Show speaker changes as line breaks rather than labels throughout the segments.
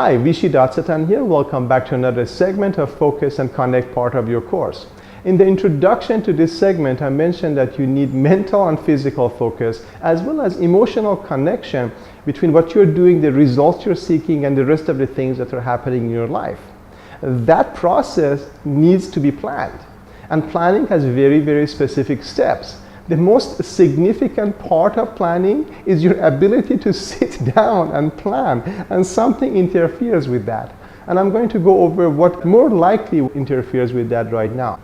Hi, Vishy Datsatan here. Welcome back to another segment of Focus and Connect part of your course. In the introduction to this segment, I mentioned that you need mental and physical focus as well as emotional connection between what you're doing, the results you're seeking, and the rest of the things that are happening in your life. That process needs to be planned. And planning has very, very specific steps. The most significant part of planning is your ability to sit down and plan, and something interferes with that. And I'm going to go over what more likely interferes with that right now.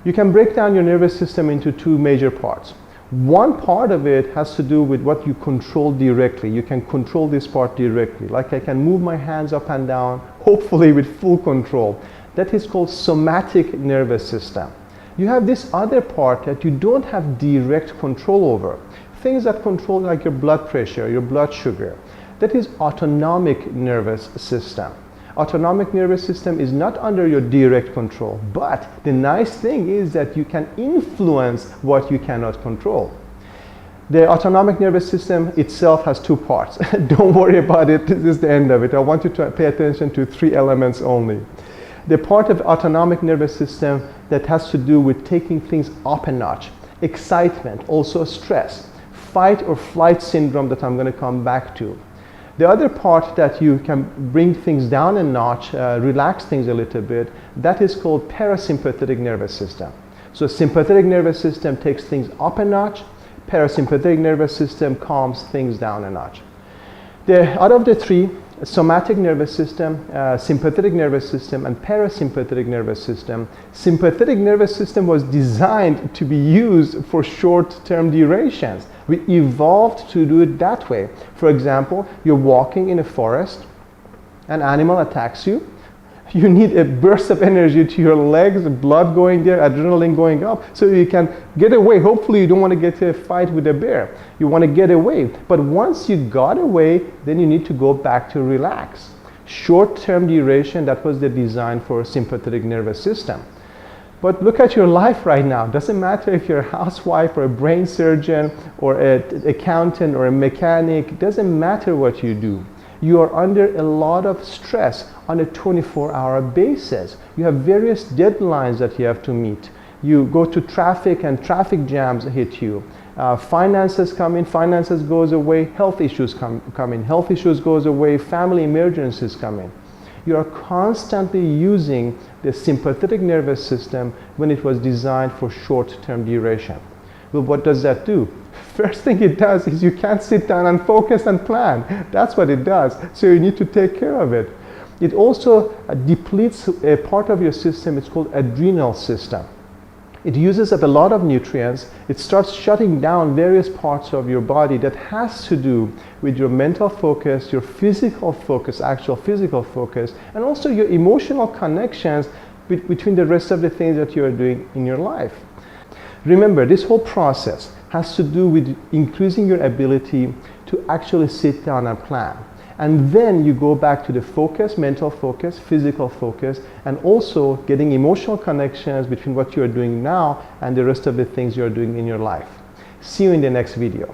You can break down your nervous system into two major parts. One part of it has to do with what you control directly. You can control this part directly. Like I can move my hands up and down, hopefully with full control. That is called somatic nervous system. You have this other part that you don't have direct control over. Things that control like your blood pressure, your blood sugar. That is autonomic nervous system. Autonomic nervous system is not under your direct control, but the nice thing is that you can influence what you cannot control. The autonomic nervous system itself has two parts. Don't worry about it, this is the end of it. I want you to pay attention to three elements only. The part of autonomic nervous system that has to do with taking things up a notch, excitement, also stress, fight or flight syndrome that I'm going to come back to. The other part that you can bring things down a notch, relax things a little bit, that is called parasympathetic nervous system. So sympathetic nervous system takes things up a notch, parasympathetic nervous system calms things down a notch. Out of the three, somatic nervous system, sympathetic nervous system, and parasympathetic nervous system. Sympathetic nervous system was designed to be used for short-term durations. We evolved to do it that way. For example, you're walking in a forest, an animal attacks you. You need a burst of energy to your legs, blood going there, adrenaline going up, so you can get away. Hopefully you don't want to get to a fight with a bear. You want to get away. But once you got away, then you need to go back to relax. Short-term duration, that was the design for a sympathetic nervous system. But look at your life right now. Doesn't matter if you're a housewife or a brain surgeon or an accountant or a mechanic. Doesn't matter what you do. You are under a lot of stress on a 24-hour basis. You have various deadlines that you have to meet. You go to traffic and traffic jams hit you. Finances come in, finances goes away, health issues come in, health issues goes away, family emergencies come in. You are constantly using the sympathetic nervous system when it was designed for short-term duration. Well, what does that do? First thing it does is you can't sit down and focus and plan. That's what it does. So you need to take care of it. It also depletes a part of your system. It's called adrenal system. It uses up a lot of nutrients. It starts shutting down various parts of your body that has to do with your mental focus, your physical focus, actual physical focus, and also your emotional connections between the rest of the things that you are doing in your life. Remember, this whole process has to do with increasing your ability to actually sit down and plan. And then you go back to the focus, mental focus, physical focus, and also getting emotional connections between what you are doing now and the rest of the things you are doing in your life. See you in the next video.